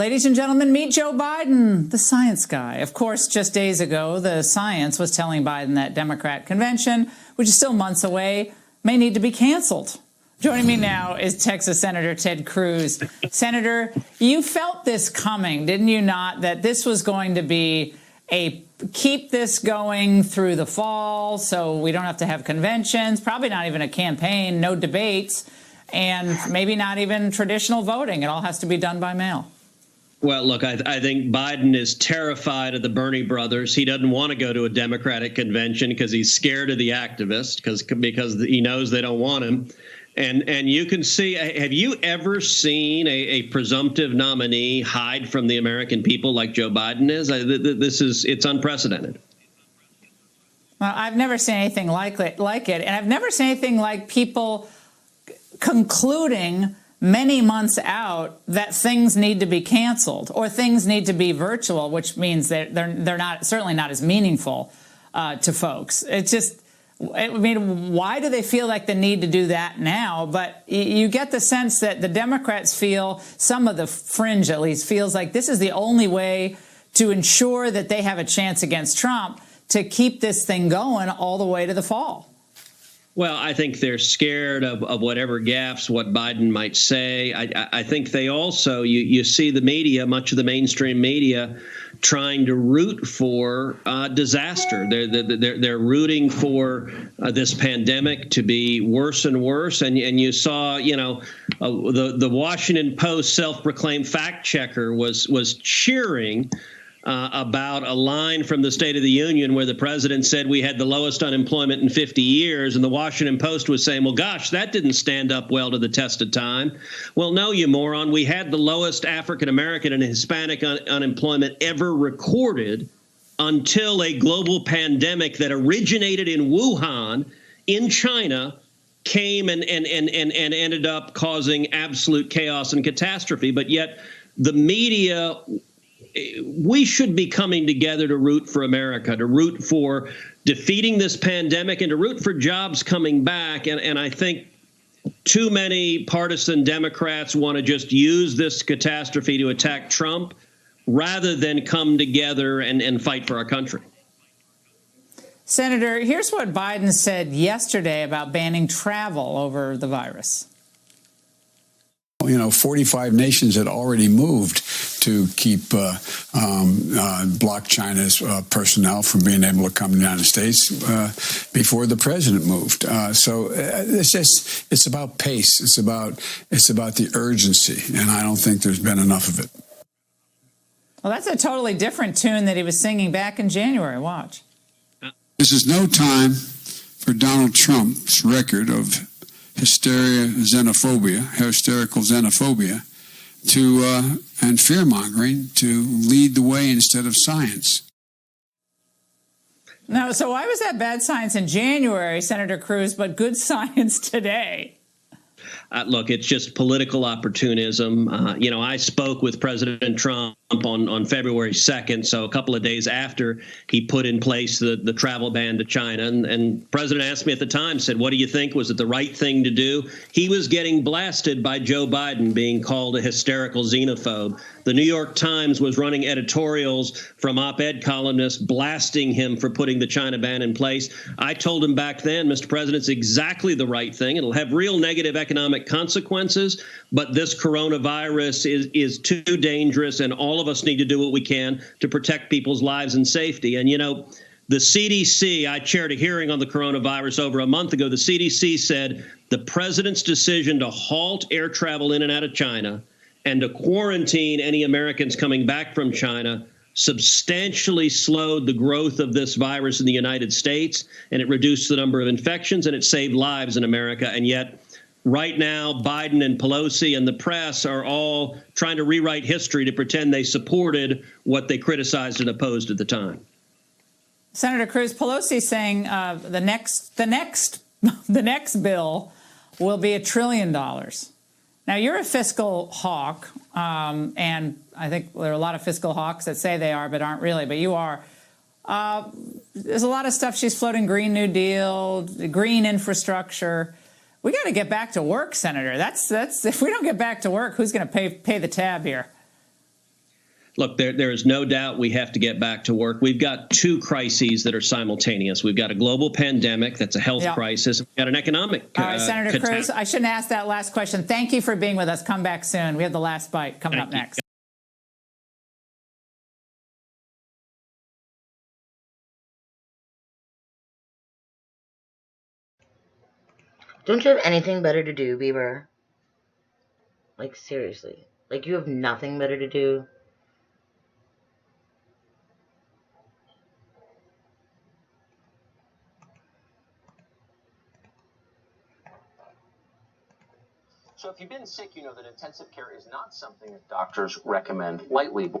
Ladies and gentlemen, meet Joe Biden, the science guy. Of course, just days ago, the science was telling Biden that Democrat convention, which is still months away, may need to be canceled. Joining me now is Texas Senator Ted Cruz. Senator, you felt this coming, didn't you not, that this was going to be a keep this going through the fall so we don't have to have conventions, probably not even a campaign, no debates, and maybe not even traditional voting. It all has to be done by mail. Well, look, I think Biden is terrified of the Bernie brothers. He doesn't want to go to a Democratic convention because he's scared of the activists, because he knows they don't want him. And you can see, have you ever seen a presumptive nominee hide from the American people like Joe Biden is? It's unprecedented. Well, I've never seen anything like it. And I've never seen anything like people concluding many months out that things need to be canceled or things need to be virtual, which means that they're not certainly not as meaningful to folks. It's just, I mean, why do they feel like the need to do that now? But you get the sense that the Democrats feel, some of the fringe at least, feels like this is the only way to ensure that they have a chance against Trump to keep this thing going all the way to the fall. Well, I think they're scared of whatever gaffes, what Biden might say. I think they also, you see the media, much of the mainstream media, trying to root for disaster. They're rooting for this pandemic to be worse and worse. And you saw, the Washington Post self-proclaimed fact checker was cheering about a line from the State of the Union where the president said we had the lowest unemployment in 50 years. And the Washington Post was saying, well, gosh, that didn't stand up well to the test of time. Well, no, you moron. We had the lowest African-American and Hispanic unemployment ever recorded until a global pandemic that originated in Wuhan in China came and ended up causing absolute chaos and catastrophe. But yet the media, we should be coming together to root for America, to root for defeating this pandemic and to root for jobs coming back. And I think too many partisan Democrats want to just use this catastrophe to attack Trump rather than come together and fight for our country. Senator, here's what Biden said yesterday about banning travel over the virus. 45 nations had already moved to keep block China's personnel from being able to come to the United States before the president moved. So it's about pace. It's about the urgency, and I don't think there's been enough of it. Well, that's a totally different tune that he was singing back in January. Watch. This is no time for Donald Trump's record of hysterical xenophobia and fear-mongering to lead the way instead of science. No, so why was that bad science in January, Senator Cruz, but good science today? Look, it's just political opportunism. I spoke with President Trump on February 2nd, so a couple of days after he put in place the travel ban to China. And the president asked me at the time, said, what do you think? Was it the right thing to do? He was getting blasted by Joe Biden, being called a hysterical xenophobe. The New York Times was running editorials from op-ed columnists blasting him for putting the China ban in place. I told him back then, Mr. President, it's exactly the right thing. It'll have real negative economic consequences, but this coronavirus is too dangerous, and all of us need to do what we can to protect people's lives and safety. And, the CDC, I chaired a hearing on the coronavirus over a month ago. The CDC said the president's decision to halt air travel in and out of China and to quarantine any Americans coming back from China substantially slowed the growth of this virus in the United States, and it reduced the number of infections, and it saved lives in America. And yet, right now, Biden and Pelosi and the press are all trying to rewrite history to pretend they supported what they criticized and opposed at the time. Senator Cruz, Pelosi saying the next bill will be $1 trillion. Now, you're a fiscal hawk, and I think there are a lot of fiscal hawks that say they are but aren't really, but you are. There's a lot of stuff she's floating, Green New Deal, green infrastructure. We got to get back to work, Senator. That's if we don't get back to work, who's going to pay the tab here? Look, there is no doubt we have to get back to work. We've got two crises that are simultaneous. We've got a global pandemic that's a health crisis. We've got an economic All right, Senator Cruz, I shouldn't ask that last question. Thank you for being with us. Come back soon. We have the last bite coming up next. Don't you have anything better to do, Bieber? Like, seriously. Like, you have nothing better to do? So if you've been sick, you know that intensive care is not something that doctors recommend lightly.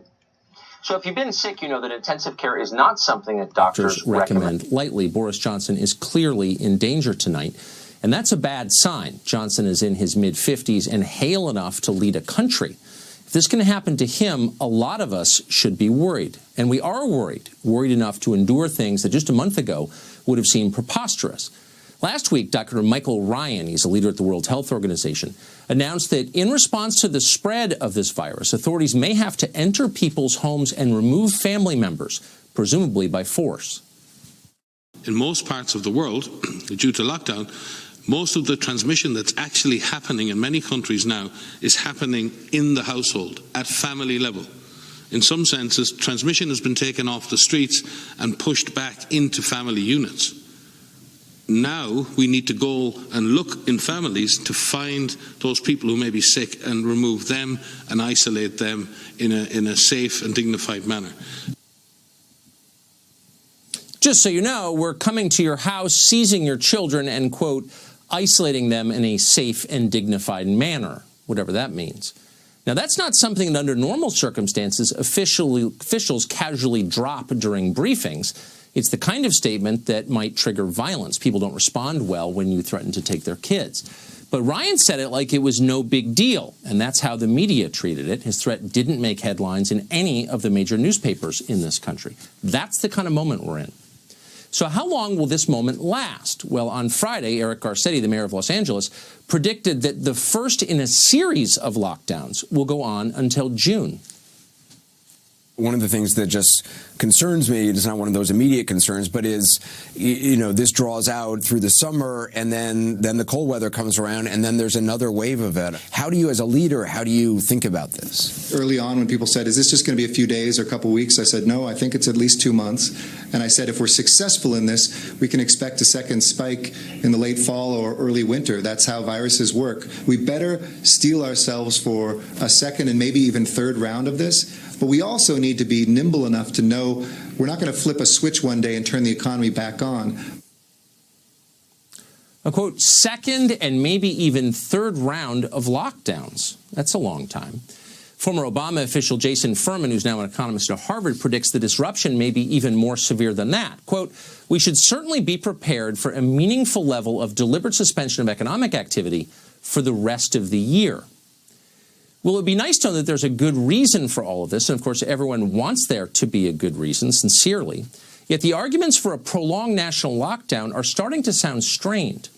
Lightly. Boris Johnson is clearly in danger tonight, and that's a bad sign. Johnson is in his mid-50s and hale enough to lead a country. If this can happen to him, a lot of us should be worried. And we are worried enough to endure things that just a month ago would have seemed preposterous. Last week, Dr. Michael Ryan, he's a leader at the World Health Organization, announced that in response to the spread of this virus, authorities may have to enter people's homes and remove family members, presumably by force. In most parts of the world, due to lockdown, most of the transmission that's actually happening in many countries now is happening in the household, at family level. In some senses, transmission has been taken off the streets and pushed back into family units. Now we need to go and look in families to find those people who may be sick and remove them and isolate them in a safe and dignified manner. Just so you know, we're coming to your house, seizing your children and, quote, isolating them in a safe and dignified manner, whatever that means. Now, that's not something that under normal circumstances officials casually drop during briefings. It's the kind of statement that might trigger violence. People don't respond well when you threaten to take their kids. But Ryan said it like it was no big deal, and that's how the media treated it. His threat didn't make headlines in any of the major newspapers in this country. That's the kind of moment we're in. So how long will this moment last? Well, on Friday, Eric Garcetti, the mayor of Los Angeles, predicted that the first in a series of lockdowns will go on until June. One of the things that just concerns me, it's not one of those immediate concerns, but is, you know, this draws out through the summer and then the cold weather comes around and then there's another wave of it. How do you, as a leader, how do you think about this? Early on when people said, is this just going to be a few days or a couple weeks? I said, no, I think it's at least 2 months. And I said, if we're successful in this, we can expect a second spike in the late fall or early winter. That's how viruses work. We better steel ourselves for a second and maybe even third round of this. But we also need to be nimble enough to know we're not going to flip a switch one day and turn the economy back on. A quote, second and maybe even third round of lockdowns. That's a long time. Former Obama official Jason Furman, who's now an economist at Harvard, predicts the disruption may be even more severe than that. Quote, we should certainly be prepared for a meaningful level of deliberate suspension of economic activity for the rest of the year. Well, it would be nice to know that there's a good reason for all of this, and of course everyone wants there to be a good reason, sincerely. Yet the arguments for a prolonged national lockdown are starting to sound strained.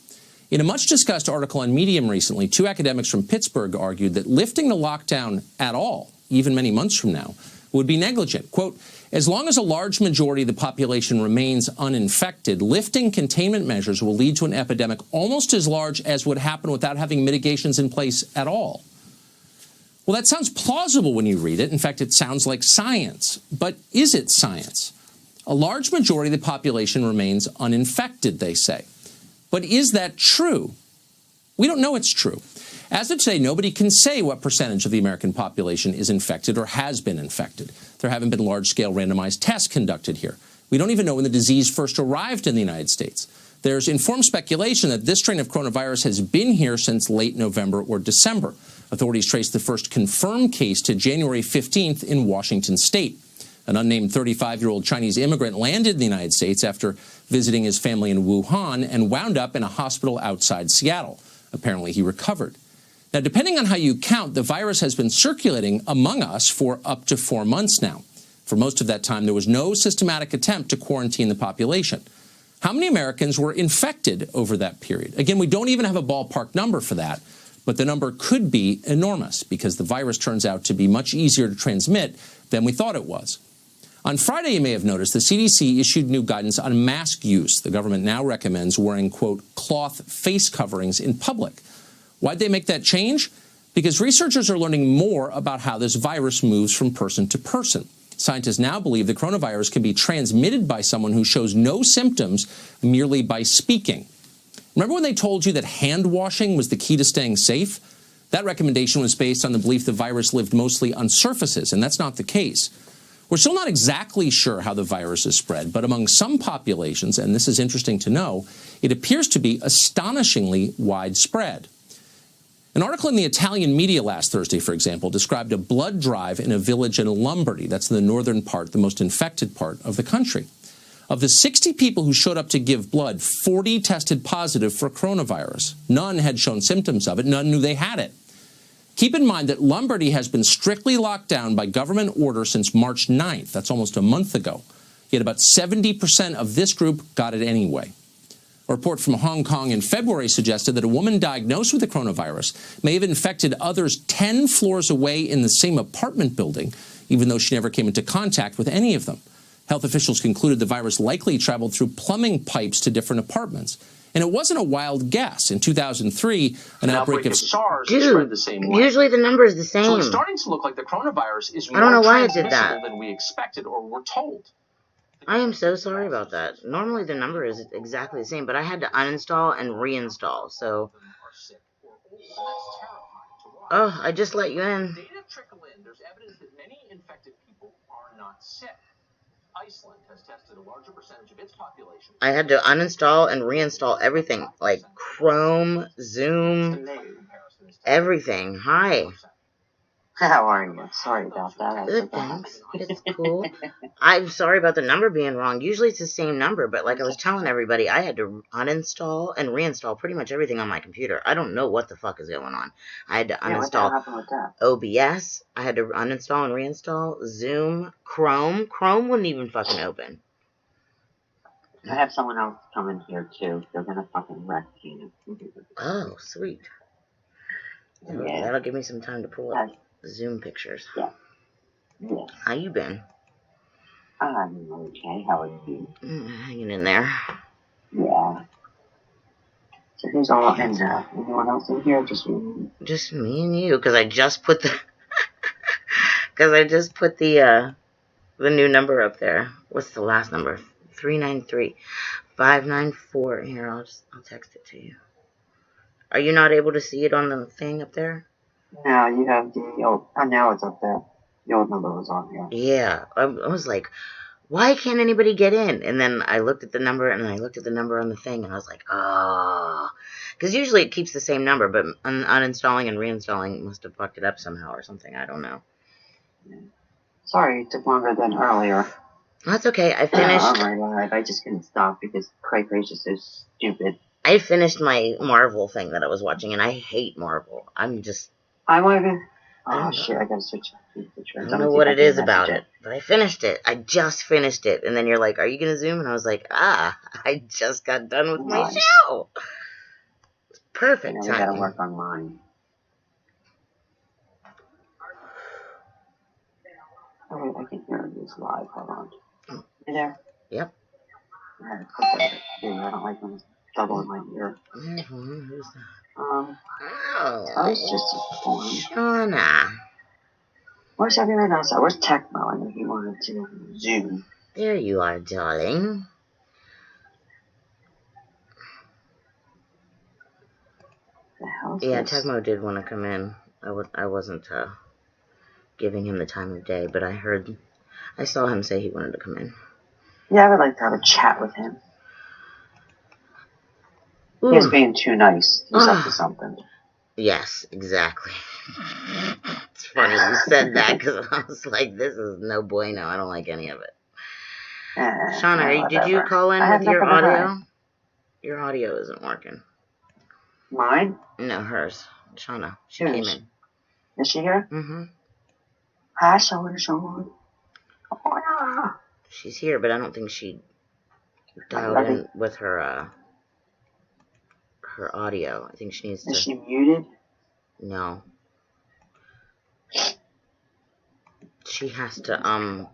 In a much-discussed article on Medium recently, two academics from Pittsburgh argued that lifting the lockdown at all, even many months from now, would be negligent. Quote, as long as a large majority of the population remains uninfected, lifting containment measures will lead to an epidemic almost as large as would happen without having mitigations in place at all. Well, that sounds plausible when you read it. In fact, it sounds like science. But is it science? A large majority of the population remains uninfected, they say. But is that true? We don't know it's true. As of today, nobody can say what percentage of the American population is infected or has been infected. There haven't been large-scale randomized tests conducted here. We don't even know when the disease first arrived in the United States. There's informed speculation that this strain of coronavirus has been here since late November or December. Authorities traced the first confirmed case to January 15th in Washington state. An unnamed 35-year-old Chinese immigrant landed in the United States after visiting his family in Wuhan and wound up in a hospital outside Seattle. Apparently, he recovered. Now, depending on how you count, the virus has been circulating among us for up to 4 months now. For most of that time, there was no systematic attempt to quarantine the population. How many Americans were infected over that period? Again, we don't even have a ballpark number for that, But the number could be enormous because the virus turns out to be much easier to transmit than we thought it was. On Friday, you may have noticed, the CDC issued new guidance on mask use. The government now recommends wearing, quote, cloth face coverings in public. Why'd they make that change? Because researchers are learning more about how this virus moves from person to person. Scientists now believe the coronavirus can be transmitted by someone who shows no symptoms merely by speaking. Remember when they told you that hand washing was the key to staying safe? That recommendation was based on the belief the virus lived mostly on surfaces, and that's not the case. We're still not exactly sure how the virus is spread, but among some populations, and this is interesting to know, it appears to be astonishingly widespread. An article in the Italian media last Thursday, for example, described a blood drive in a village in Lombardy. That's in the northern part, the most infected part of the country. Of the 60 people who showed up to give blood, 40 tested positive for coronavirus. None had shown symptoms of it. None knew they had it. Keep in mind that Lombardy has been strictly locked down by government order since March 9th. That's almost a month ago. Yet about 70% of this group got it anyway. A report from Hong Kong in February suggested that a woman diagnosed with the coronavirus may have infected others 10 floors away in the same apartment building, even though she never came into contact with any of them. Health officials concluded the virus likely traveled through plumbing pipes to different apartments. And it wasn't a wild guess. In 2003, an outbreak of SARS spread the same way. Usually the number is the same. So it's starting to look like the coronavirus is I don't know more why it did that. transmissible than we expected or were told. I am so sorry about that. Normally the number is exactly the same, but I had to uninstall and reinstall, so... Oh, I just let you in. Data trickle in. There's evidence that many infected people are not sick. Iceland has tested a larger percentage of its population. I had to uninstall and reinstall everything, like Chrome, Zoom, everything. Hi. How are you? Sorry about that. Good, thanks. It's cool. I'm sorry about the number being wrong. Usually it's the same number, but like I was telling everybody, I had to uninstall and reinstall pretty much everything on my computer. I don't know what the fuck is going on. I had to uninstall OBS. I had to uninstall and reinstall Zoom, Chrome. Chrome wouldn't even fucking open. I have someone else coming here too. They're gonna fucking wreck you. Oh, sweet. Yeah. That'll give me some time to pull up Zoom pictures. Yeah. Yeah. How you been? I'm okay. How are you? Hanging in there. Yeah. So who's all in there? Anyone else in here? Just me? Just me and you, because I just put the... Because I just put the new number up there. What's the last number? 393. 594. Here, I'll text it to you. Are you not able to see it on the thing up there? No, you have the old... Oh, now it's up there. The old number was on here. Yeah. I was like, why can't anybody get in? And then I looked at the number, and I looked at the number on the thing, and I was like, oh. Because usually it keeps the same number, but uninstalling and reinstalling must have fucked it up somehow or something. I don't know. Yeah. Sorry, it took longer than earlier. That's okay. I finished... Oh my god, I just couldn't stop because Cray Cray's just so stupid. I finished my Marvel thing that I was watching, and I hate Marvel. I'm just... I want to... Oh, shit, I gotta switch. I don't know what it is about it, but I finished it. I just finished it. And then you're like, are you going to Zoom? And I was like, I just got done with my show. It's perfect time. I gotta work on mine. Oh, wait, I can hear this live. Hold on. You there? Yep. I had to put that too. I don't like when it's double in my ear. Who's that? I was just informed. Shauna. Where's everyone else? Where's Tecmo? I know he wanted to Zoom. There you are, darling. The hell is Yeah, this? Tecmo did want to come in. I wasn't giving him the time of day, but I saw him say he wanted to come in. Yeah, I would like to have a chat with him. Ooh. He's being too nice. He's up to something. Yes, exactly. It's funny you said that because I was like, this is no bueno. I don't like any of it. Shauna, did you call in with your audio? Your audio isn't working. Mine? No, hers. Shauna. She came in. Is she here? Mm-hmm. Hi, Shauna. Oh, she's here, but I don't think she dialed in with her audio. I think she needs to... Is she muted? No. She has to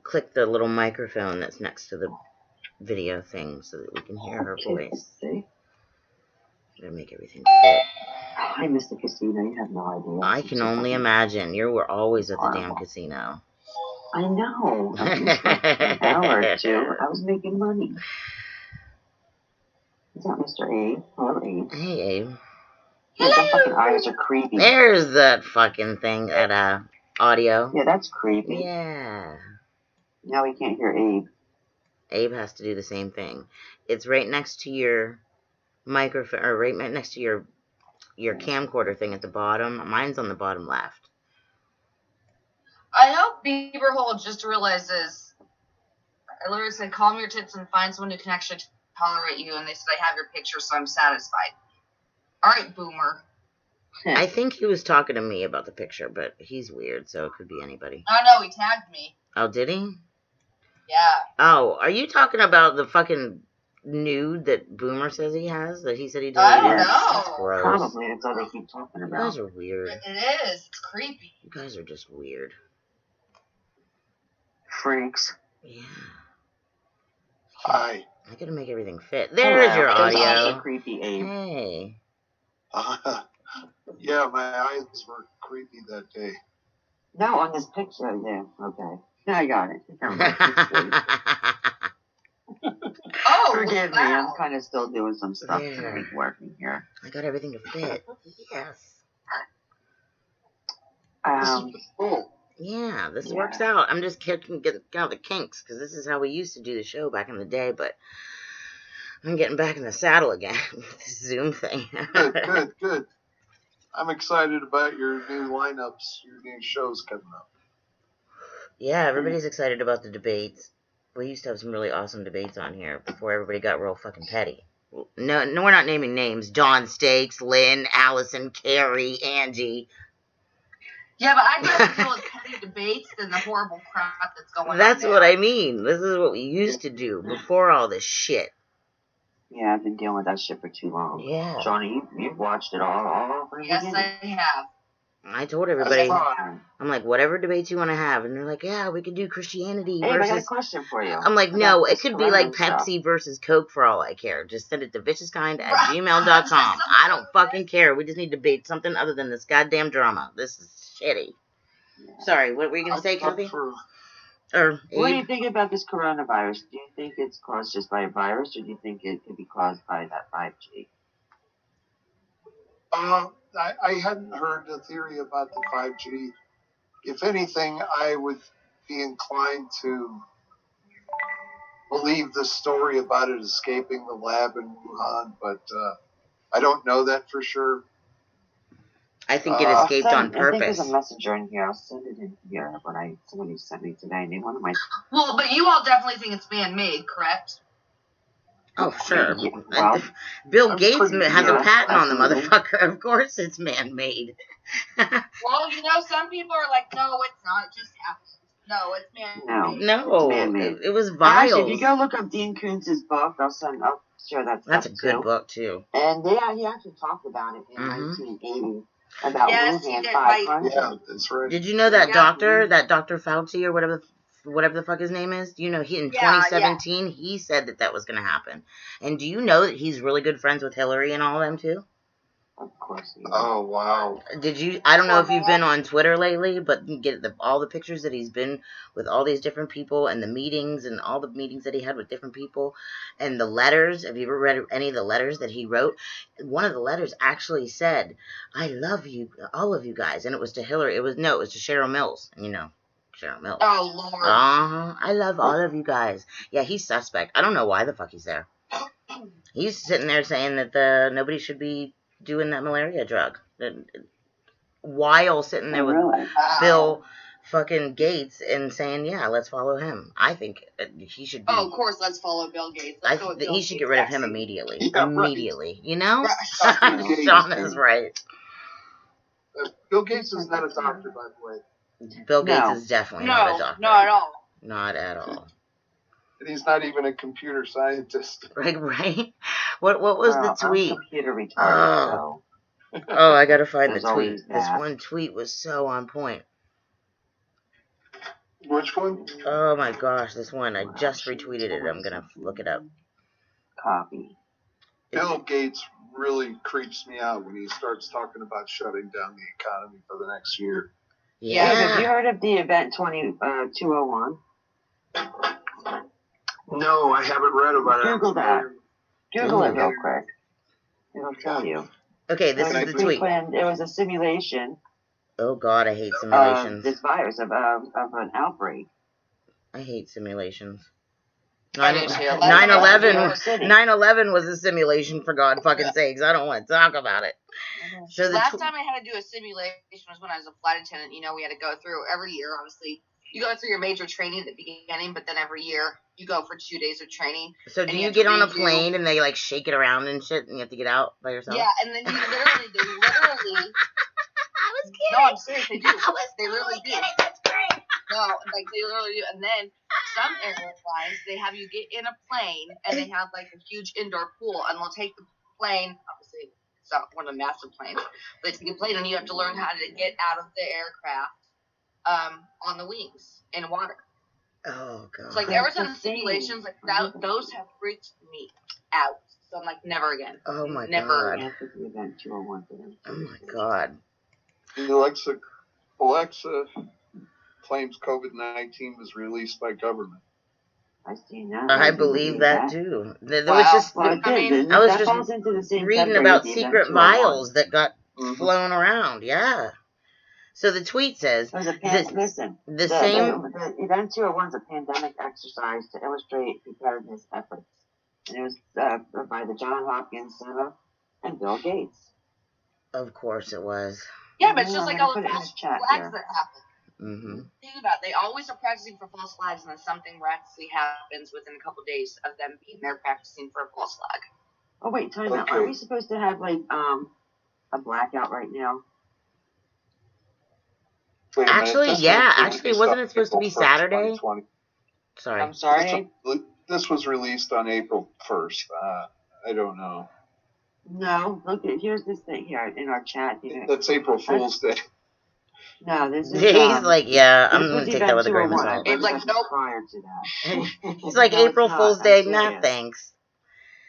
click the little microphone that's next to the video thing so that we can hear her voice. See? Gotta make everything fit. I miss the casino. You have no idea. I can only imagine. You were always at the damn casino. I know. I missed an hour or two. I was making money. Is that Mr. Abe? Hello, Abe. Hey, Abe. Yeah, the fucking eyes are creepy. There's that fucking thing, that audio. Yeah, that's creepy. Yeah. Now we can't hear Abe. Abe has to do the same thing. It's right next to your microphone, or right next to your camcorder thing at the bottom. Mine's on the bottom left. I hope Bieberhole just realizes. I literally said, "Calm your tits and find someone who can actually tolerate you," and they said, "I have your picture, so I'm satisfied." All right, boomer. I think he was talking to me about the picture, but he's weird, so it could be anybody. Oh no, he tagged me. Oh, did he? Yeah. Oh, are you talking about the fucking nude that Boomer says he has? That he said he deleted? I don't know. That's gross. Probably. That's all they keep talking You about. guys are weird. It is. It's creepy. You guys are just weird. Freaks. Yeah. Hi. I gotta make everything fit. There's your There's audio. also creepy Abe. Hey. Yeah, my eyes were creepy that day. No, on this picture, yeah. Okay. I got it. Oh, forgive me. wow. I'm kind of still doing some stuff Yeah. to make working here. I got everything to fit. Yes. Oh, Yeah, this Yeah. works out. I'm just getting out the kinks, because this is how we used to do the show back in the day, but I'm getting back in the saddle again with this Zoom thing. good. I'm excited about your new lineups, your new shows coming up. Yeah, everybody's excited about the debates. We used to have some really awesome debates on here before everybody got real fucking petty. No, we're not naming names. Dawn Stakes, Lynn, Allison, Carrie, Angie. Yeah, but I'd rather deal with petty debates than the horrible crap that's going on. That's there. what I mean. This is what we used to do before all this shit. Yeah, I've been dealing with that shit for too long. Yeah. Johnny, you've watched it all over Yes, again. I have. I told everybody, That's I'm like, whatever debates you want to have. And they're like, yeah, we could do Christianity Hey, I got a versus... question for you. I'm like, About no, it this could be like corona stuff. Pepsi versus Coke for all I care. Just send it to viciouskind@gmail.com. Right. I don't fucking care. We just need to debate something other than this goddamn drama. This is shitty. Sorry, what were you going to say, Kathy? Or What do you Abe? think about this coronavirus? Do you think it's caused just by a virus, or do you think it could be caused by that 5G? I hadn't heard the theory about the 5G. If anything, I would be inclined to believe the story about it escaping the lab in Wuhan, but I don't know that for sure. I think it escaped on I think purpose. there's a messenger in here. I'll send it in here. But somebody sent me today. And one of my Well, but you all definitely think it's man-made, correct? Oh, sure. Well, Bill I'm Gates pretty- has a yeah, patent on the absolutely. motherfucker. Of course it's man-made. Well, you know, some people are like, no, it's not. It just happened. No, it's man-made. No, man-made. it was Actually, if you vials. go look up Dean Koontz's book, I'll share that. That's a stuff, good too. book, too. And he actually talked about it in Mhm. 1980 about Yes, he Wuhan did, 500. Yeah, that's right. Did you know that Yeah. Dr. Fauci or whatever the fuck his name is? Do you know he in Yeah, 2017 he said that was going to happen? And do you know that he's really good friends with Hillary and all them too? Of course. He Oh, wow. Did you? I don't know if you've been on Twitter lately, but you get all the pictures that he's been with all these different people and the meetings and all the meetings that he had with different people and the letters. Have you ever read any of the letters that he wrote? One of the letters actually said, "I love you, all of you guys," and it was to Hillary. It was to Cheryl Mills. You know, Cheryl Mills. Oh, Lord. I love all of you guys. Yeah, he's suspect. I don't know why the fuck he's there. He's sitting there saying that nobody should be doing that malaria drug. While sitting there with Really? Bill fucking Gates and saying, yeah, let's follow him. I think he should be. Oh, of course, let's follow Bill Gates. Let's go with Bill He should Gates get rid of him vaccine. immediately. Yeah, right. Immediately. You know? Right. Gates. Sean is right. Bill Gates is not a doctor, by the way. Bill Gates No. is definitely not a No, doctor. not at all. Not at all. And he's not even a computer scientist. Right? What was Well, the tweet? I'm computer retarded, Oh. so Oh, I gotta find the There's tweet. always This that. one tweet was so on point. Which one? Oh my gosh, this one. I just retweeted it. I'm gonna look it up. Copy. Bill Gates really creeps me out when he starts talking about shutting down the economy for the next year. Yeah. Have you heard of the event 201? No, I haven't read about it. Google that. Google it real quick. It'll tell you. Okay, this is the tweet. It was a simulation. Oh God, I hate simulations. This virus of an outbreak. I hate simulations. I do too. 9/11 was a simulation, for God fucking sakes. I don't want to talk about it. So the last time I had to do a simulation was when I was a flight attendant. You know, we had to go through every year, obviously. You go through your major training at the beginning, but then every year you go for 2 days of training. So do you get on a plane and they like shake it around and shit and you have to get out by yourself? Yeah, and then they literally I was kidding. No, I'm serious, they do. They literally do. That's great. No, like they literally do. And then some airlines, they have you get in a plane and they have like a huge indoor pool and they'll take the plane, obviously it's not one of the massive planes, but they take a plane and you have to learn how to get out of the aircraft on the wings in water. Oh God. So like there were some simulations like that, those have freaked me out. So I'm like, never again. Oh my never God. again. Oh my God. Alexa claims COVID-19 was released by government. I've seen that. I believe that too. There Wow. was just, Well, I was that falls just into the same reading category about as the secret event 201. vials that got flown around. Yeah. So the tweet says, Listen, the same. The event 201 is a pandemic exercise to illustrate preparedness efforts. And it was by the Johns Hopkins Center and Bill Gates. Of course it was. Yeah, but it's just I'm like gonna all the put it in false the chat flags here. that happen. Mm-hmm. Think about it. They always are practicing for false flags, and then something miraculously happens within a couple days of them being there practicing for a false flag. Oh wait, time out. Are we supposed to have like a blackout right now? Wait a minute, Actually, this yeah. was Actually, released wasn't on it supposed to be April 1st, Saturday? 2020. Sorry. I'm sorry. This was released on April 1st. I don't know. No, look at here's this thing here in our chat. That's April Fool's Day. No, this is. He's like, yeah, I'm this going was to take that with a grain of 201. salt. It's like, nope. Prior to that. He's like, No, April it's not. Fool's I'm Day, serious. nah, thanks.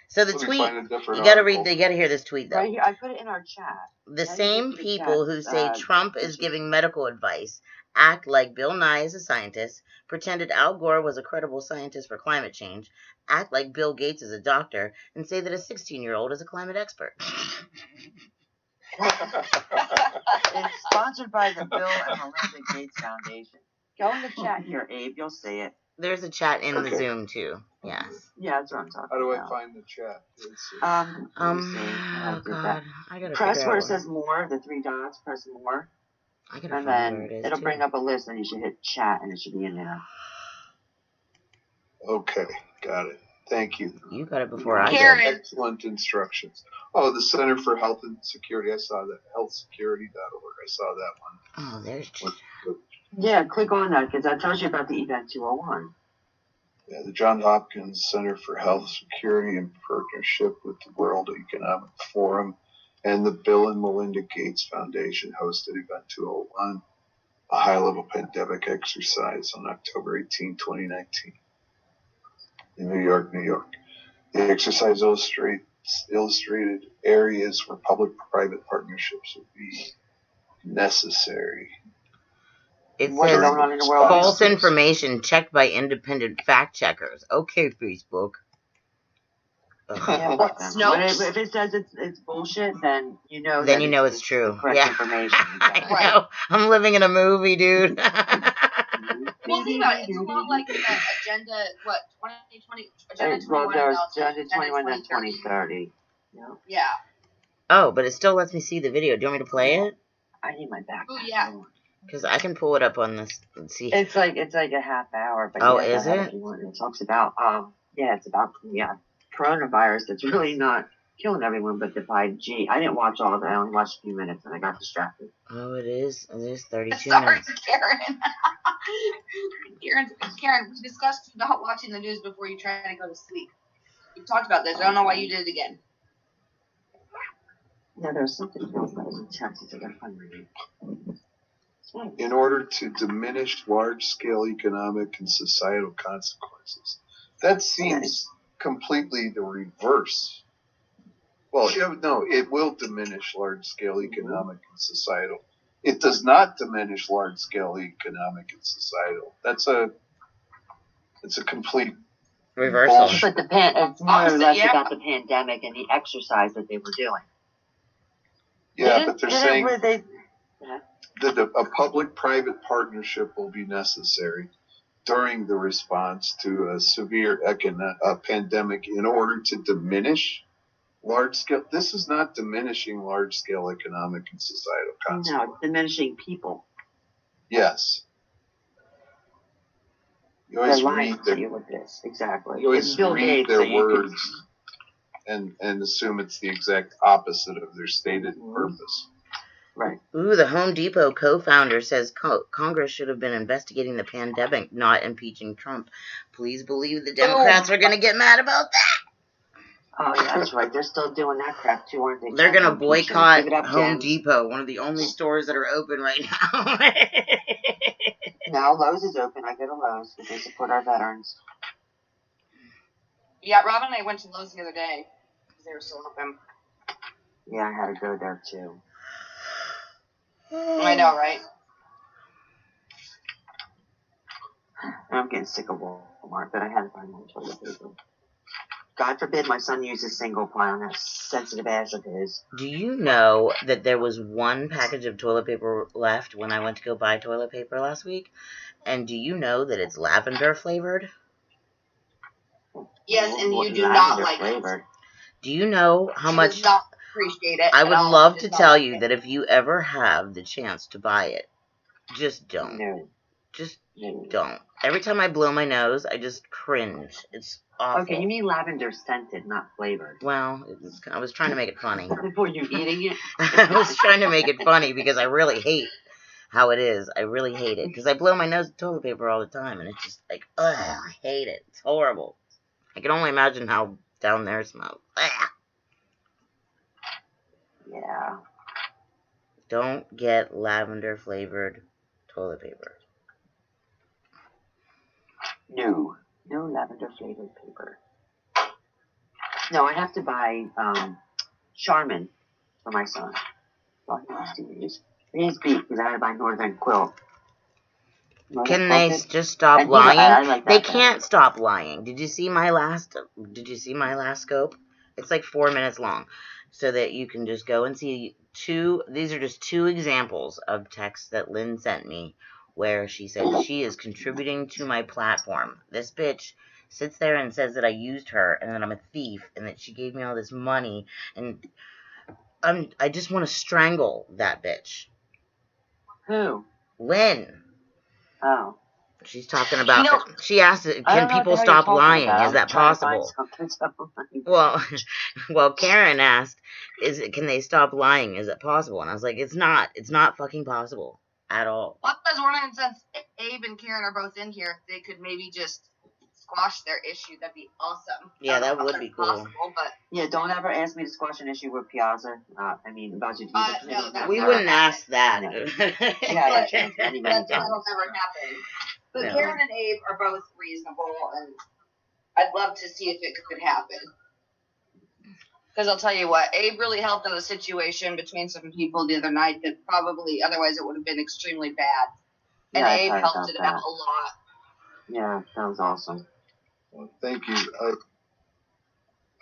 So the Let me tweet, find a different you gotta article. read, you gotta hear this tweet though. Right here, I put it in our chat. The Right same in the people chat, who say Trump is giving medical advice act like Bill Nye is a scientist, pretended Al Gore was a credible scientist for climate change, act like Bill Gates is a doctor, and say that a 16-year-old is a climate expert. It's sponsored by the Bill and Melinda Gates Foundation. Go in the chat here, Abe. You'll see it. There's a chat in the Zoom too. Yes. Yeah, that's what I'm talking How do I about. find the chat? Let's see. Let me see. How Oh to do God, that. I gotta Press figure where out it says more, the 3 dots, press more, I gotta and find where then it is it'll too. bring up a list, and you should hit chat, and it should be in there. Okay, got it. Thank you. You got it before I Karen. did. Excellent instructions. Oh, the Center for Health and Security. I saw that. Healthsecurity.org. I saw that one. Oh, there's. Yeah, click on that, because that tells you about the event 201. Yeah, the Johns Hopkins Center for Health Security in partnership with the World Economic Forum and the Bill and Melinda Gates Foundation hosted Event 201, a high-level pandemic exercise on October 18, 2019 in New York, New York. The exercise illustrated areas where public-private partnerships would be necessary. It What's says going on in the world? false information checked by independent fact checkers. Okay, Facebook. Yeah, What, but Snopes? if it says it's bullshit, then you know. Then that you know it's true. the correct Yeah. information. I know. I'm living in a movie, dude. Well, think about it. It's more like the agenda, what, 2020? Agenda 21 Well, there's about Agenda 21 and 2030. 2030. Yeah. Yeah. Oh, but it still lets me see the video. Do you want me to play it? I need my back. Oh, yeah. Because I can pull it up on this and see. It's like a half hour, but Oh, yeah, is go ahead it? if you want. It talks about it's about coronavirus that's really not killing everyone, but the 5G. I didn't watch all of it. I only watched a few minutes and I got distracted. Oh, it is. It is 32 Sorry, minutes. Karen. Karen, we discussed not watching the news before you try to go to sleep. We talked about this. I don't know why you did it again. No, there's something else that was in Texas. I gotta find my name. In order to diminish large-scale economic and societal consequences. That seems completely the reverse. Well, no, it will diminish large-scale economic and societal. It does not diminish large-scale economic and societal. It's a complete reversal. bullshit. But it's more or less about the pandemic and the exercise that they were doing. Yeah, but they're saying that a public-private partnership will be necessary during the response to a severe pandemic in order to diminish large-scale. This is not diminishing large-scale economic and societal consequences. No, it's diminishing people. Yes. You They're always lying read to you with this. Exactly. You always Bill read Gates, their so you words and assume it's the exact opposite of their stated purpose. Right. Ooh, the Home Depot co-founder says Congress should have been investigating the pandemic, not impeaching Trump. Please believe the Democrats are going to get mad about that. Oh, yeah, that's right. They're still doing that crap, too, aren't they? They're going to boycott Give it up, Home Jen. Depot, one of the only stores that are open right now. No, Lowe's is open. I go to Lowe's because they support our veterans. Yeah, Rob and I went to Lowe's the other day because they were still open. Yeah, I had to go there, too. I know, right? I'm getting sick of Walmart, but I had to find my toilet paper. God forbid my son uses single ply on that sensitive ass of his. Do you know that there was one package of toilet paper left when I went to go buy toilet paper last week? And do you know that it's lavender flavored? Yes, and you do Lavender not like flavored. Do you know how it. much... Does not appreciate it. I at would all. love Does to not tell like you it. that if you ever have the chance to buy it, just don't. No. Just No. don't. Every time I blow my nose, I just cringe. It's awful. Okay, you mean lavender scented, not flavored. Well, I was trying to make it funny. Before you eating it? I was trying to make it funny because I really hate how it is. I really hate it. Because I blow my nose with toilet paper all the time, and it's just like, ugh, I hate it. It's horrible. I can only imagine how down there smells. Ugh. Yeah. Don't get lavender flavored toilet paper. No. No lavender flavored paper. No, I have to buy Charmin for my son. Well, he wants to use. He needs beef because I had to buy Northern Quilt. Can they just stop And lying? I like that They better. can't stop lying. Did you see my last scope? It's like 4 minutes long, so that you can just go and see two. These are just two examples of texts that Lynn sent me, where she said she is contributing to my platform. This bitch sits there and says that I used her and that I'm a thief and that she gave me all this money, and I just want to strangle that bitch. Who? Lynn. Oh. She's talking about. You know, she asked, I "Can don't know people what the hell stop you're talking lying? about. Is that I'm trying to find possible?" something. Well, Karen asked, can they stop lying? Is it possible? And I was like, it's not. It's not fucking possible at all. Well, I was wondering, since Abe and Karen are both in here, if they could maybe just squash their issue. That'd be awesome. Yeah, I don't that know would if be that's cool. possible, but Yeah, don't ever ask me to squash an issue with Piazza. I mean, about you. no, that We never wouldn't happened. ask that. Yeah, But many, many times. that'll never happen. But No. Karen and Abe are both reasonable, and I'd love to see if it could happen. Because I'll tell you what, Abe really helped out a situation between some people the other night that probably otherwise it would have been extremely bad. And Yeah, I Abe heard helped about it that. out a lot. Yeah, that was awesome. Well, thank you.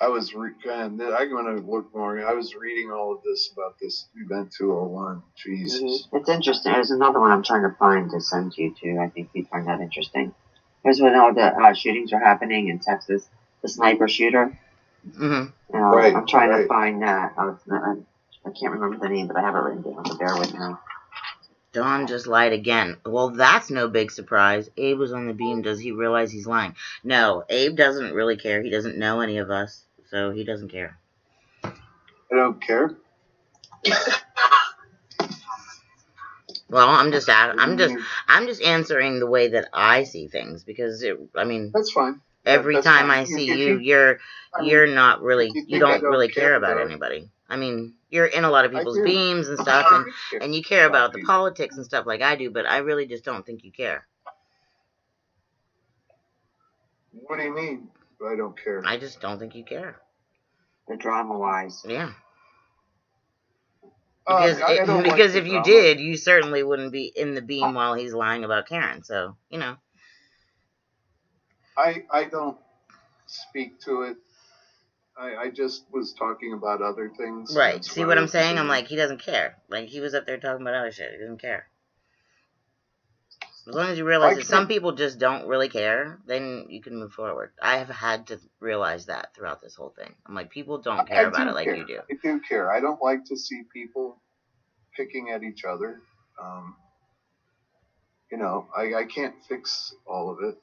I was I'm going to look more. I was reading all of this about this Event 201. Jesus. It's interesting. There's another one I'm trying to find to send you to. I think you'd find that interesting. Here's when all the shootings are happening in Texas. The sniper shooter. Mm-hmm. Right, I'm trying right. to find that. I can't remember the name, but I have it written down. So bear with me. Dawn just lied again. Well, that's no big surprise. Abe was on the beam. Does he realize he's lying? No, Abe doesn't really care. He doesn't know any of us, so he doesn't care. I don't care. Well, I'm just answering the way that I see things because That's fine. every That's time fine. I see If you, you're not really, if you you think I don't really care about though, anybody. I mean, you're in a lot of people's do. beams and stuff, I do care and you care about the people. politics and stuff like I do, but I really just don't think you care. What do you mean? I don't care. I just don't think you care. The drama-wise. Yeah. I Because, don't like because the if you drama. did, you certainly wouldn't be in the beam while he's lying about Karen. So, you know. I don't speak to it. I just was talking about other things. Right. That's See why what I I'm was saying? I'm doing like, he doesn't care. Like, he was up there talking about other shit. He doesn't care. As long as you realize that some people just don't really care, then you can move forward. I have had to realize that throughout this whole thing. I'm like, people don't care about it like you do. I do care. I don't like to see people picking at each other. You know, I can't fix all of it.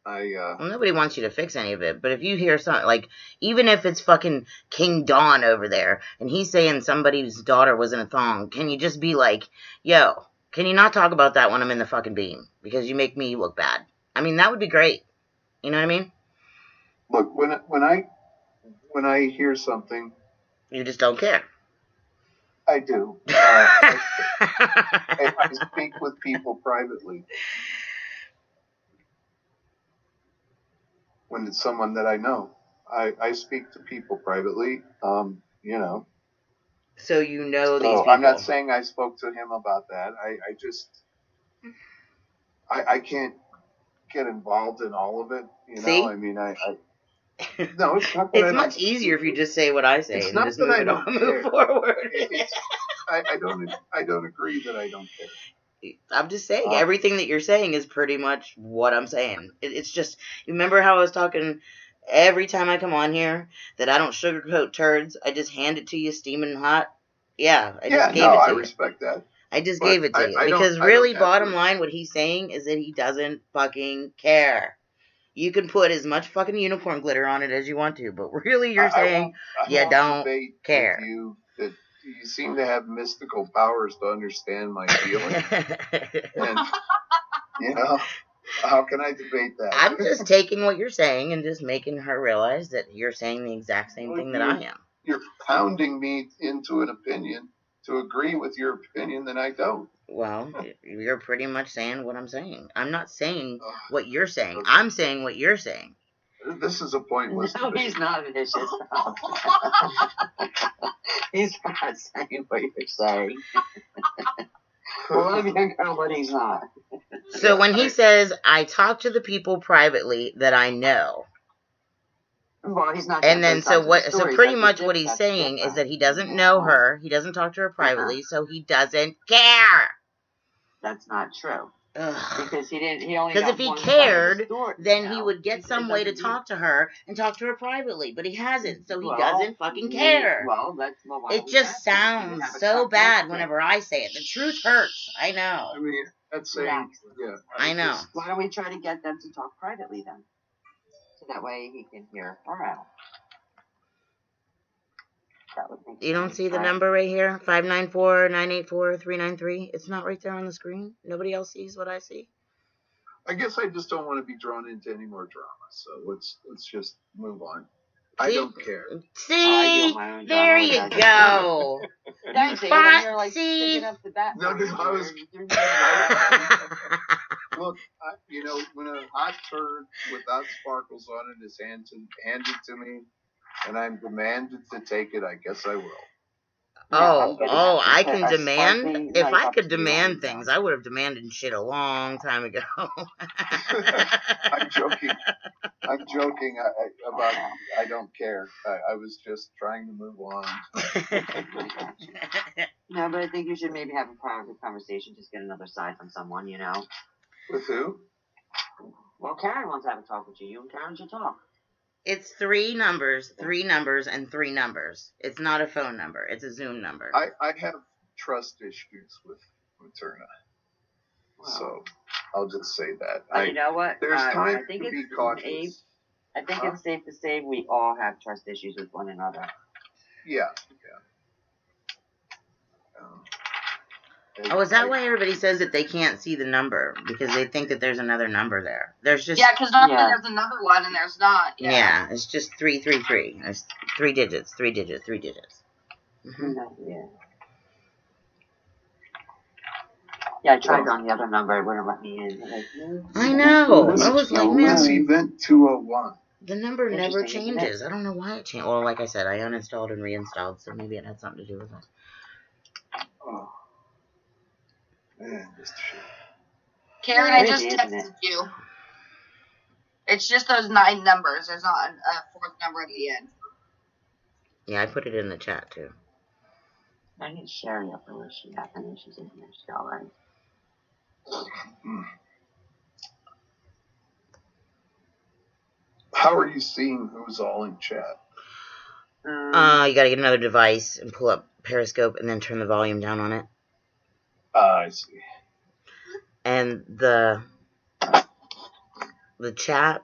Well, nobody wants you to fix any of it, but if you hear something, like, even if it's fucking King Dawn over there, and he's saying somebody's daughter was in a thong, can you just be like, yo, can you not talk about that when I'm in the fucking beam? Because you make me look bad. I mean, that would be great. You know what I mean? Look, when I hear something, you just don't care. I do. I speak with people privately. When it's someone that I know, I speak to people privately. You know. So you know these So people. I'm not saying I spoke to him about that. I just I can't get involved in all of it. You know. See? I mean, no, it's not that It's much easier if you just say what I say It's and not just that move I it don't on, care. move forward. I don't agree that I don't care. I'm just saying, everything that you're saying is pretty much what I'm saying. It's just, you remember how I was talking every time I come on here that I don't sugarcoat turds? I just hand it to you steaming hot. Yeah, I just gave it to I you. respect that. I just But gave it to you. Because really, bottom line, what he's saying is that he doesn't fucking care. You can put as much fucking unicorn glitter on it as you want to, but really you're saying you don't care. With you that you seem to have mystical powers to understand my feelings. And, you know, how can I debate that? I'm just taking what you're saying and just making her realize that you're saying the exact same thing that I am. You're pounding me into an opinion to agree with your opinion, then I don't. Well, you're pretty much saying what I'm saying. I'm not saying what you're saying. I'm saying what you're saying. This is a pointless No, debate. he's not vicious. He's not saying what you're saying. Olivia girl, but he's not. So when he says, I talk to the people privately that I know. Well, he's not. And then so pretty much what he's saying is that he doesn't know her, he doesn't talk to her privately, so he doesn't care. That's not true. Because he didn't. He only. Because if he cared, then he would get some way to talk to her and talk to her privately. But he hasn't, so he doesn't fucking care. It just sounds so bad whenever I say it. The truth hurts. I know. I mean, that's saying, yeah. I know. Why don't we try to get them to talk privately then? So that way he can hear her out. You don't see the number right here? 594-984-393? It's not right there on the screen? Nobody else sees what I see? I guess I just don't want to be drawn into any more drama. So let's just move on. See? I don't care. See? There you go. See? No, because look, you know, when a hot turd without sparkles on it is handed to me, and I'm demanded to take it, I guess I will. I can demand? If I could demand things, I would have demanded shit a long time ago. I'm joking. About I don't care. I was just trying to move on. No, but I think you should maybe have a private conversation, just get another side from someone, you know. With who? Well, Karen wants to have a talk with you. You and Karen should talk. It's 3 numbers, and 3 numbers. It's not a phone number. It's a Zoom number. I have trust issues with Materna. Wow. So I'll just say that. You know what? There's time I think to be cautious. I think it's safe to say we all have trust issues with one another. Yeah. Is that why everybody says that they can't see the number? Because they think that there's another number there. There's just... Yeah, because normally there's another one and there's not. Yeah, it's just 333. There's 3 digits. Yeah. Yeah, I tried on the other number. It wouldn't let me in. I know. I was like, This man, event 201. the number never Interesting, isn't it? changes. I don't know why it changed. Well, like I said, I uninstalled and reinstalled, so maybe it had something to do with it. Oh. Man, this shit. Karen, I Crazy, just isn't it? texted you. It's just those 9 numbers. There's not a 4th number at the end. Yeah, I put it in the chat too. I need Sherry up there. Where's she at? I know she's in here. She's all right. How are you seeing who's all in chat? You gotta get another device and pull up Periscope and then turn the volume down on it. I see. And the chat,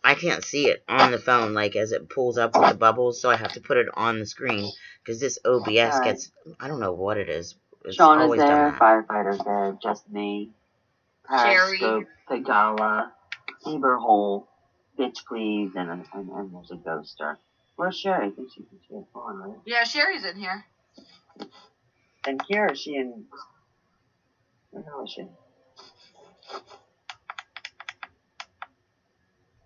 I can't see it on the phone, like as it pulls up with the bubbles, so I have to put it on the screen because this OBS gets, I don't know what it is. It's Sean is always done there. that. Firefighter's there. Just me. Periscope, Pagala, Eberhole, Bitch Please, and there's a ghoster. Where's Sherry? I think she's on, right? Yeah, Sherry's in here. And Kira, is she in? Where the hell is she?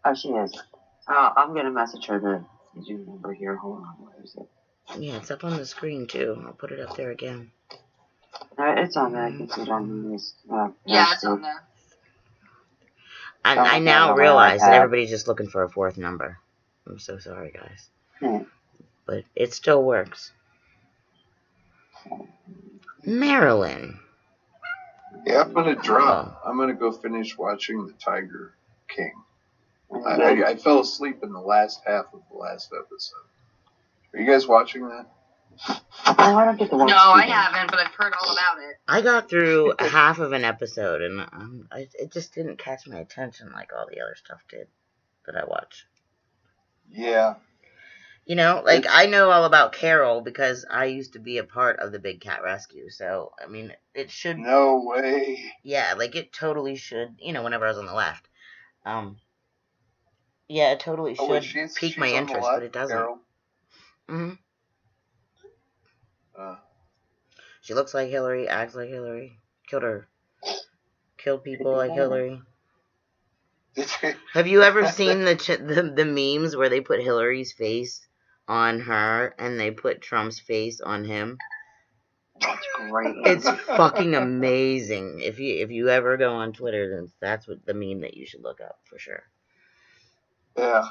Oh, she is. I'm gonna message her the Zoom number here. Hold on, where is it? Yeah, it's up on the screen too. I'll put it up there again. It's on there. I can see it on this. Yeah, it's on there. I now realize that everybody's just looking for a 4th number. I'm so sorry, guys. But it still works. Marilyn. Yeah, I'm gonna drop. I'm gonna go finish watching The Tiger King. I fell asleep in the last half of the last episode. Are you guys watching that? I don't get to watch. No, I haven't, but I've heard all about it. I got through half of an episode, and it just didn't catch my attention like all the other stuff did that I watched. Yeah. You know, like, I know all about Carol because I used to be a part of the Big Cat Rescue, so, I mean, it should... No way. Yeah, like, it totally should, you know, whenever I was on the left. Yeah, it totally should pique my interest, but it doesn't. Carol? Mm-hmm. She looks like Hillary, acts like Hillary, killed people like Hillary. Have you ever seen the memes where they put Hillary's face on her and they put Trump's face on him? That's great. It's fucking amazing. If you ever go on Twitter, then that's what the meme that you should look up for sure. Yeah.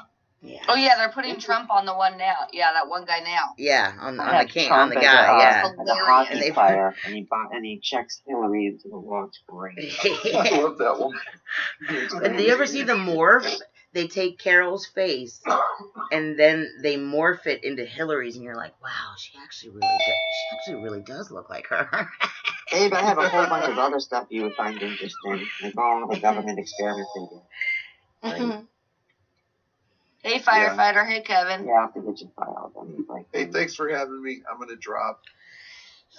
Oh yeah, they're putting Trump on the one now. Yeah, that one guy now. Yeah, on the king, Trump on the guy. Yeah, as a hockey player, and he checks Hillary into the wall. It's great. I love that one. But do you ever see the morph? They take Carol's face and then they morph it into Hillary's, and you're like, wow, she actually really does look like her. Abe, I have a whole bunch of other stuff you would find interesting, like all the government experiments they do. Hey, firefighter. Hey, Kevin. Yeah, I have to get you filed. Hey, thanks for having me. I'm gonna drop.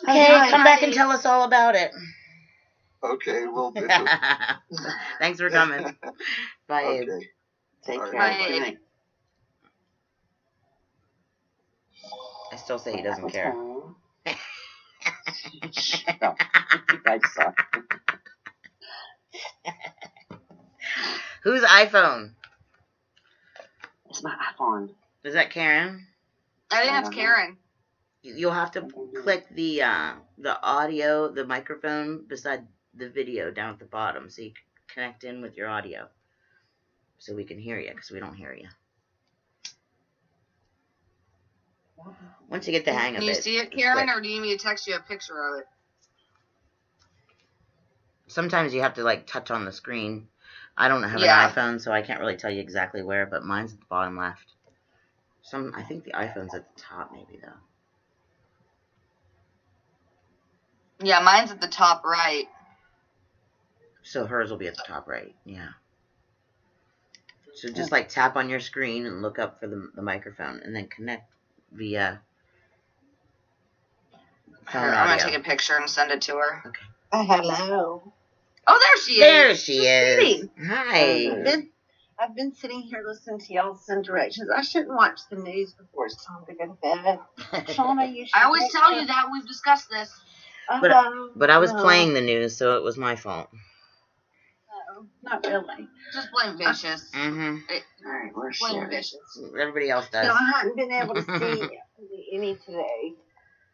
Okay, come back and tell us all about it. Okay, we'll do. Thanks for coming. Bye, Abe. Okay. Take care. Bye. I still say he doesn't care. No, you guys suck. Whose iPhone? It's my iPhone. Is that Karen? I think that's Karen. You'll have to click the audio, the microphone beside the video down at the bottom, so you can connect in with your audio, so we can hear you, because we don't hear you. Once you get the hang of it. Can you see it, Karen, or do you need me to text you a picture of it? Sometimes you have to like touch on the screen. I don't have an iPhone, so I can't really tell you exactly where, but mine's at the bottom left. I think the iPhone's at the top, maybe, though. Yeah, mine's at the top right. So hers will be at the top right, yeah. So just like tap on your screen and look up for the microphone, and then connect via phone audio. I'm going to take a picture and send it to her. Okay. Hello. Oh, there she is. There she is. Hi. I've been sitting here listening to y'all send directions. I shouldn't watch the news before it's time to go to bed. Shauna, you should. I always tell you that. We've discussed this. But I was playing the news, so it was my fault. No, not really. Just blame Vicious. Mm-hmm. All right, where's Blame Sherry? Vicious. Everybody else does. No, I hadn't been able to see any today,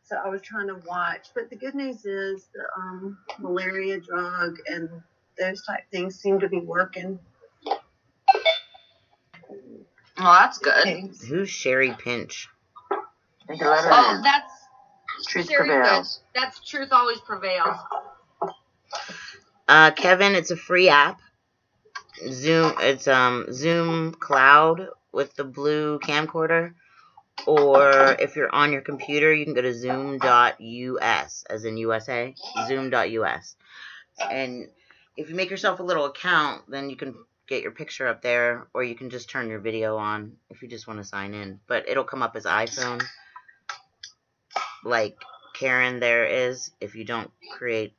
so I was trying to watch. But the good news is the malaria drug and those type things seem to be working. Oh, that's good. Who's Sherry Pinch? Oh, that's Truth Sherry prevails. Good. That's Truth Always Prevails. Kevin, it's a free app. Zoom. It's Zoom Cloud with the blue camcorder. Or if you're on your computer, you can go to zoom.us, as in USA, zoom.us. And if you make yourself a little account, then you can get your picture up there, or you can just turn your video on if you just want to sign in. But it'll come up as iPhone, like Karen there is, if you don't create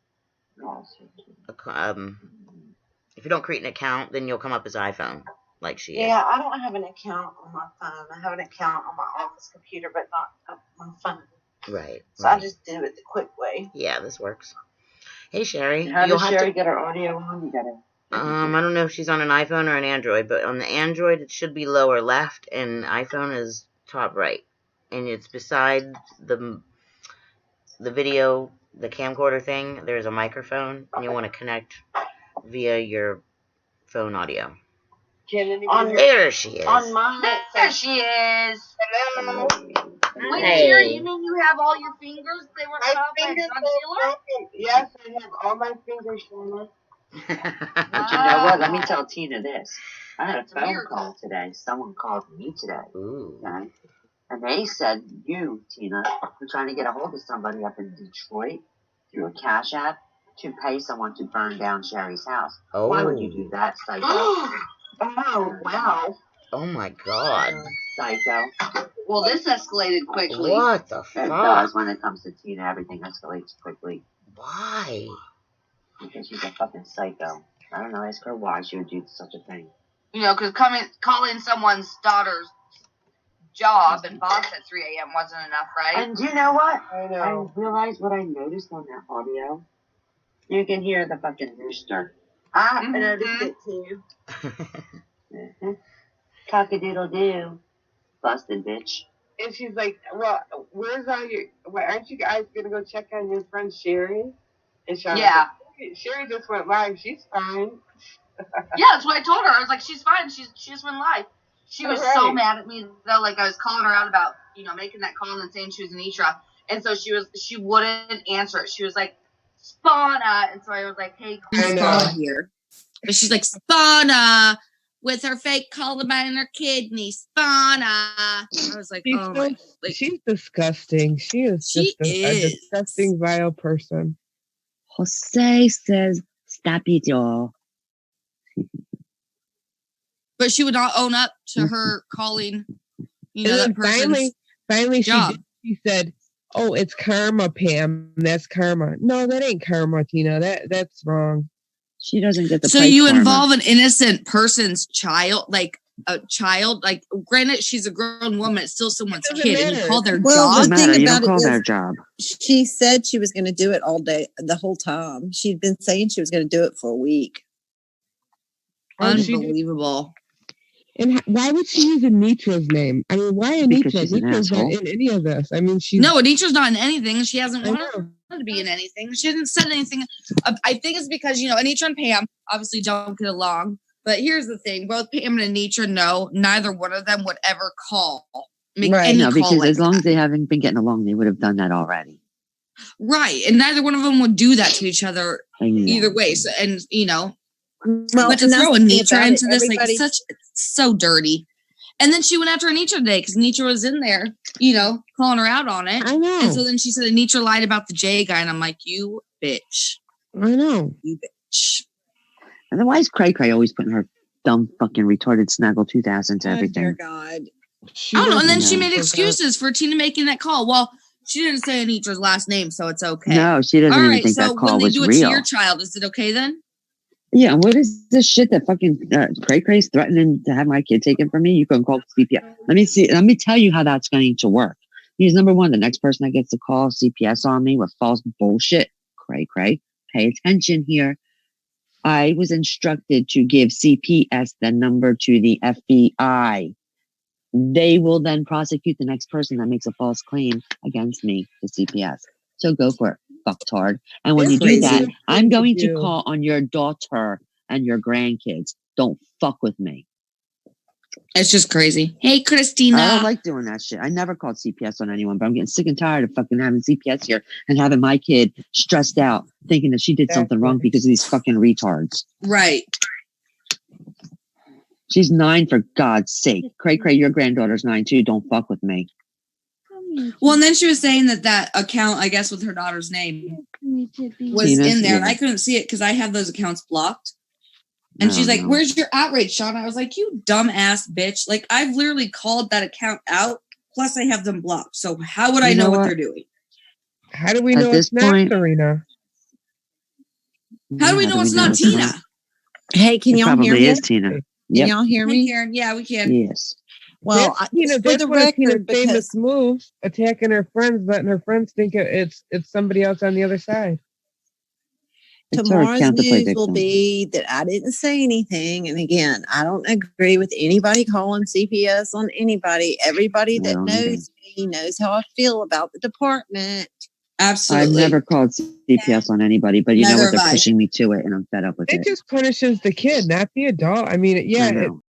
if you don't create an account, then you'll come up as iPhone, like she is. Yeah, I don't have an account on my phone. I have an account on my office computer, but not on my phone. Right. So I just do it the quick way. Yeah, this works. Hey, Sherry. How does have Sherry to get her audio on? You gotta. I don't know if she's on an iPhone or an Android, but on the Android it should be lower left, and iPhone is top right, and it's beside the video, the camcorder thing. There's a microphone, and you want to connect via your phone audio. There she is. On my There she is. Hello. Wait, Hey. Sherry, you mean you have all your fingers? They were cut off by a drug dealer? Yes, I have all my fingers, Shauna. But you know what? Let me tell Tina this. I had a That's phone weird. call today. Someone called me today. Ooh. Okay? And they said, you, Tina, are trying to get a hold of somebody up in Detroit through a Cash App to pay someone to burn down Sherry's house. Oh. Why would you do that, psycho? Oh, wow. Oh my God. Psycho. Well, this escalated quickly. What the It fuck? does. When it comes to Tina, everything escalates quickly. Why? Because she's a fucking psycho. I don't know, ask her why she would do such a thing. You know, because calling someone's daughter's job and boss at 3 a.m. wasn't enough, right? And do you know what? I know. I realized what I noticed on that audio. You can hear the fucking rooster. I noticed it too. Cock-a-doodle-doo. Busted, bitch. And she's like, well, aren't you guys going to go check on your friend Sherry? And Shauna Yeah. said, Sherry just went live. She's fine. Yeah, that's what I told her. I was like, she's fine. She just went live. She was so Right. mad at me though. Like I was calling her out about, making that call and saying she was Anitra. And so she wouldn't answer it. She was like, Spawna. And so I was like, hey, Spawn here. But she's like, Spawna with her fake columbine in her kidney. Spawna. I was like, oh my. Like, She's disgusting. She is She just a disgusting, vile person. Jose says, stop it, y'all. but she would not own up to her calling, And that then person's finally job. she said, "Oh, it's karma, Pam. That's karma." No, that ain't karma, Tina. That's wrong. She doesn't get the So play you karma. involve an innocent person's child, like a child, like granted she's a grown woman, it's still someone's Doesn't kid, and you matter. call their Well, job. the thing You about don't call it their is, job. she said she was going to do it all day, the whole time. She'd been saying she was going to do it for a week. Unbelievable. And why would she use Anitra's name? I mean, why Because Anitra? she's an Anitra's not asshole. in any of this. I mean, she's No, Anitra's not in anything. She hasn't I wanted to be in anything. She hasn't said anything. I think it's because, Anitra and Pam obviously don't get along. But here's the thing. Both Pam and Anitra know neither one of them would ever make any No, call because like as long as they haven't been getting along, they would have done that already. right. And neither one of them would do that to each other I know. either way. So, and, Well, but to and that's throw the thing Anitra about into it. this, Everybody- it's so dirty. And then she went after Anitra today because Anitra was in there, calling her out on it. I know. And so then she said Anitra lied about the J guy. And I'm like, you bitch. I know. You bitch. And then why is Cray Cray always putting her dumb fucking retarded snaggle 2000 to Oh, everything? dear God. I don't know. And then she made Yeah. excuses for Tina making that call. Well, she didn't say Anitra's last name, so it's okay. No, she doesn't All even right, think so that call when they was do it real. to your child, is it okay then? Yeah, what is this shit that fucking Cray Cray's threatening to have my kid taken from me? You can call CPS. Let me tell you how that's going to work. Because number one, the next person that gets to call CPS on me with false bullshit, Cray Cray, pay attention here. I was instructed to give CPS the number to the FBI. They will then prosecute the next person that makes a false claim against me to CPS. So go for it, fucktard. And when you do that, I'm going to call on your daughter and your grandkids. Don't fuck with me. It's just crazy. Hey, Christina. I don't like doing that shit. I never called CPS on anyone, but I'm getting sick and tired of fucking having CPS here and having my kid stressed out thinking that she did something wrong because of these fucking retards. Right. She's 9, for God's sake. Cray Cray, your granddaughter's 9 too. Don't fuck with me. Well, and then she was saying that account, I guess, with her daughter's name was Tina's, in there. yeah. And I couldn't see it because I have those accounts blocked. And she's like, where's your outrage, Sean? I was like, you dumbass bitch. Like, I've literally called that account out. Plus, I have them blocked. So how would I know what they're doing? How do we know it's not Serena? How do we know it's not Tina? Hey, can y'all hear me? Probably is Tina. Can Yep. y'all hear me? Karen. Yeah, we can. Yes. Well, Tina, for that's the one of Tina's record, famous because moves, attacking her friends, letting her friends think it's somebody else on the other side. tomorrow's news will be that I didn't say anything. And again, I don't agree with anybody calling CPS on anybody. Everybody that knows me knows how I feel about the department. Absolutely. I've never called CPS on anybody, but you know Neither what? They're have I. pushing me to it, and I'm fed up with It it. just punishes the kid, not the adult. I mean, yeah, I know.